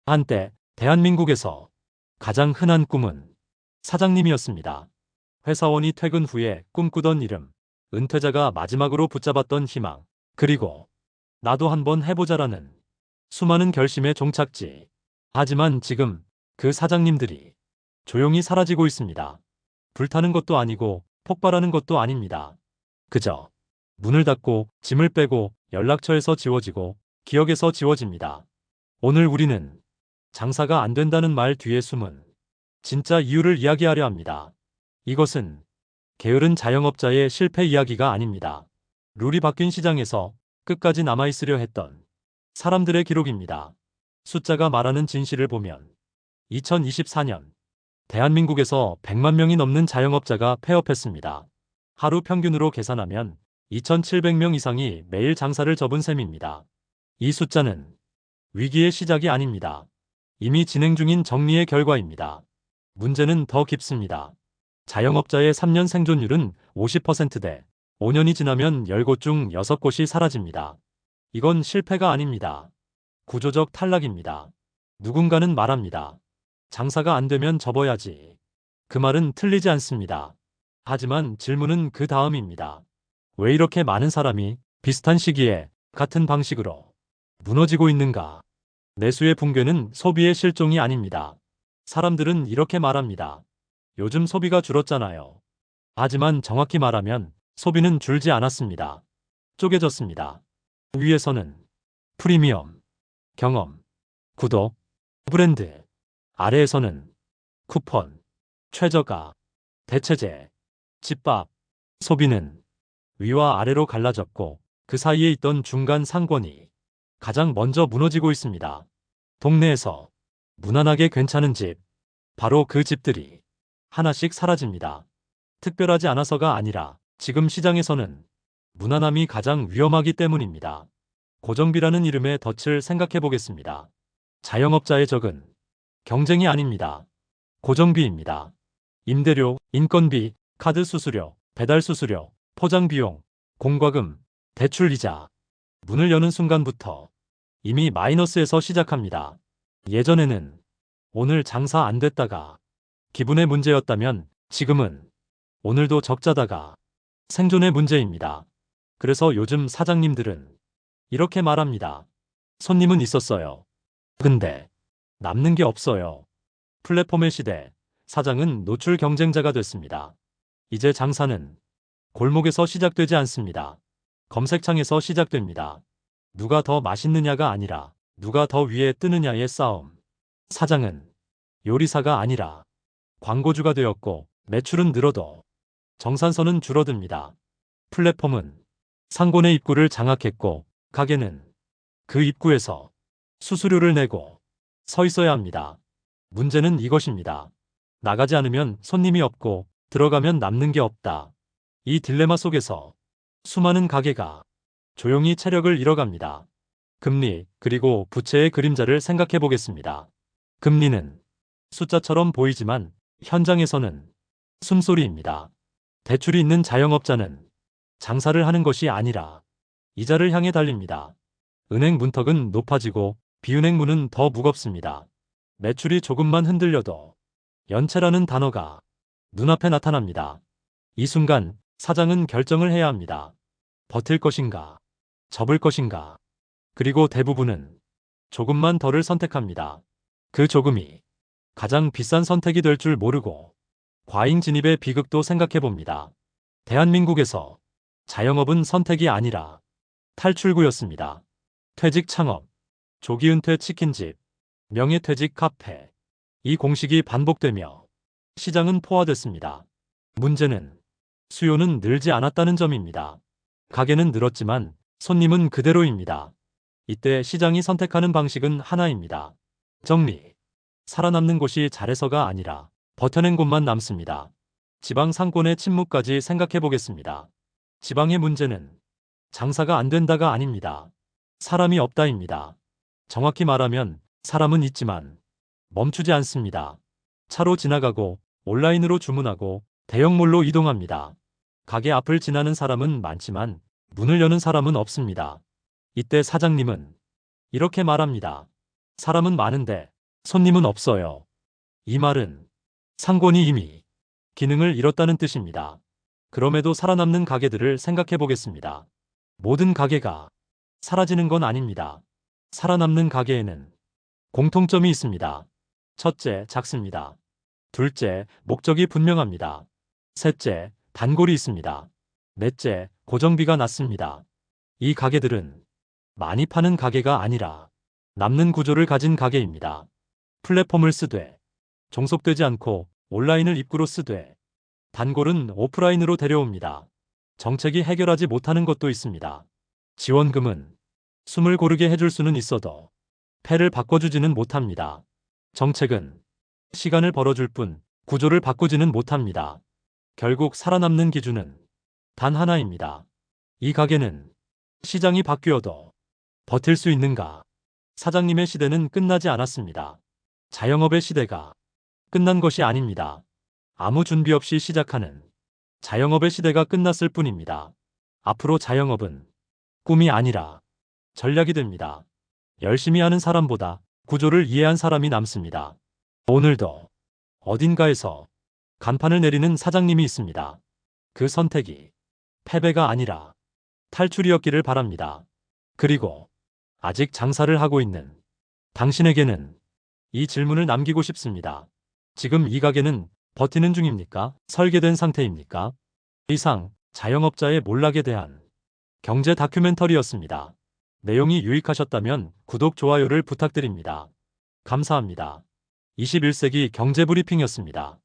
한때 대한민국에서 가장 흔한 꿈은 사장님이었습니다. 회사원이 퇴근 후에 꿈꾸던 이름, 은퇴자가 마지막으로 붙잡았던 희망, 그리고 나도 한번 해보자라는 수많은 결심의 종착지. 하지만 지금 그 사장님들이 조용히 사라지고 있습니다. 불타는 것도 아니고 폭발하는 것도 아닙니다. 그저 문을 닫고 짐을 빼고 연락처에서 지워지고 기억에서 지워집니다. 오늘 우리는 장사가 안 된다는 말 뒤에 숨은 진짜 이유를 이야기하려 합니다. 이것은 게으른 자영업자의 실패 이야기가 아닙니다. 룰이 바뀐 시장에서 끝까지 남아있으려 했던 사람들의 기록입니다. 숫자가 말하는 진실을 보면 2024년 대한민국에서 100만 명이 넘는 자영업자가 폐업했습니다. 하루 평균으로 계산하면 2,700명 이상이 매일 장사를 접은 셈입니다. 이 숫자는 위기의 시작이 아닙니다. 이미 진행 중인 정리의 결과입니다. 문제는 더 깊습니다. 자영업자의 3년 생존율은 50%대 5년이 지나면 10곳 중 6곳이 사라집니다. 이건 실패가 아닙니다. 구조적 탈락입니다. 누군가는 말합니다. 장사가 안 되면 접어야지. 그 말은 틀리지 않습니다. 하지만 질문은 그 다음입니다. 왜 이렇게 많은 사람이 비슷한 시기에 같은 방식으로 무너지고 있는가? 내수의 붕괴는 소비의 실종이 아닙니다. 사람들은 이렇게 말합니다. 요즘 소비가 줄었잖아요. 하지만 정확히 말하면 소비는 줄지 않았습니다. 쪼개졌습니다. 위에서는 프리미엄, 경험, 구독, 브랜드, 아래에서는 쿠폰, 최저가, 대체제, 집밥, 소비는 위와 아래로 갈라졌고 그 사이에 있던 중간 상권이 가장 먼저 무너지고 있습니다. 동네에서 무난하게 괜찮은 집, 바로 그 집들이 하나씩 사라집니다. 특별하지 않아서가 아니라 지금 시장에서는 무난함이 가장 위험하기 때문입니다. 고정비라는 이름의 덫을 생각해 보겠습니다. 자영업자의 적은 경쟁이 아닙니다. 고정비입니다. 임대료, 인건비, 카드 수수료, 배달 수수료, 포장 비용, 공과금, 대출 이자. 문을 여는 순간부터 이미 마이너스에서 시작합니다. 예전에는 오늘 장사 안 됐다가 기분의 문제였다면 지금은 오늘도 적자다가 생존의 문제입니다. 그래서 요즘 사장님들은 이렇게 말합니다. 손님은 있었어요. 근데 남는 게 없어요. 플랫폼의 시대, 사장은 노출 경쟁자가 됐습니다. 이제 장사는 골목에서 시작되지 않습니다. 검색창에서 시작됩니다. 누가 더 맛있느냐가 아니라 누가 더 위에 뜨느냐의 싸움. 사장은 요리사가 아니라 광고주가 되었고 매출은 늘어도 정산서는 줄어듭니다. 플랫폼은 상권의 입구를 장악했고 가게는 그 입구에서 수수료를 내고 서 있어야 합니다. 문제는 이것입니다. 나가지 않으면 손님이 없고 들어가면 남는 게 없다. 이 딜레마 속에서 수많은 가게가 조용히 체력을 잃어갑니다. 금리, 그리고 부채의 그림자를 생각해 보겠습니다. 금리는 숫자처럼 보이지만 현장에서는 숨소리입니다. 대출이 있는 자영업자는 장사를 하는 것이 아니라 이자를 향해 달립니다. 은행 문턱은 높아지고 비은행 문은 더 무겁습니다. 매출이 조금만 흔들려도 연체라는 단어가 눈앞에 나타납니다. 이 순간 사장은 결정을 해야 합니다. 버틸 것인가, 접을 것인가. 그리고 대부분은 조금만 덜을 선택합니다. 그 조금이 가장 비싼 선택이 될 줄 모르고 과잉 진입의 비극도 생각해 봅니다. 대한민국에서 자영업은 선택이 아니라 탈출구였습니다. 퇴직 창업, 조기 은퇴 치킨집, 명예퇴직 카페. 이 공식이 반복되며 시장은 포화됐습니다. 문제는 수요는 늘지 않았다는 점입니다. 가게는 늘었지만 손님은 그대로입니다. 이때 시장이 선택하는 방식은 하나입니다. 정리. 살아남는 곳이 잘해서가 아니라 버텨낸 곳만 남습니다. 지방 상권의 침묵까지 생각해 보겠습니다. 지방의 문제는 장사가 안 된다가 아닙니다. 사람이 없다입니다. 정확히 말하면 사람은 있지만 멈추지 않습니다. 차로 지나가고 온라인으로 주문하고 대형몰로 이동합니다. 가게 앞을 지나는 사람은 많지만 문을 여는 사람은 없습니다. 이때 사장님은 이렇게 말합니다. 사람은 많은데 손님은 없어요. 이 말은 상권이 이미 기능을 잃었다는 뜻입니다. 그럼에도 살아남는 가게들을 생각해 보겠습니다. 모든 가게가 사라지는 건 아닙니다. 살아남는 가게에는 공통점이 있습니다. 첫째, 작습니다. 둘째, 목적이 분명합니다. 셋째, 단골이 있습니다. 넷째, 고정비가 낮습니다. 이 가게들은 많이 파는 가게가 아니라 남는 구조를 가진 가게입니다. 플랫폼을 쓰되 종속되지 않고 온라인을 입구로 쓰되 단골은 오프라인으로 데려옵니다. 정책이 해결하지 못하는 것도 있습니다. 지원금은 숨을 고르게 해줄 수는 있어도 패를 바꿔주지는 못합니다. 정책은 시간을 벌어줄 뿐 구조를 바꾸지는 못합니다. 결국 살아남는 기준은 단 하나입니다. 이 가게는 시장이 바뀌어도 버틸 수 있는가? 사장님의 시대는 끝나지 않았습니다. 자영업의 시대가 끝난 것이 아닙니다. 아무 준비 없이 시작하는 자영업의 시대가 끝났을 뿐입니다. 앞으로 자영업은 꿈이 아니라 전략이 됩니다. 열심히 하는 사람보다 구조를 이해한 사람이 남습니다. 오늘도 어딘가에서 간판을 내리는 사장님이 있습니다. 그 선택이 패배가 아니라 탈출이었기를 바랍니다. 그리고 아직 장사를 하고 있는 당신에게는 이 질문을 남기고 싶습니다. 지금 이 가게는 버티는 중입니까? 설계된 상태입니까? 이상 자영업자의 몰락에 대한 경제 다큐멘터리였습니다. 내용이 유익하셨다면 구독, 좋아요를 부탁드립니다. 감사합니다. 21세기 경제브리핑이었습니다.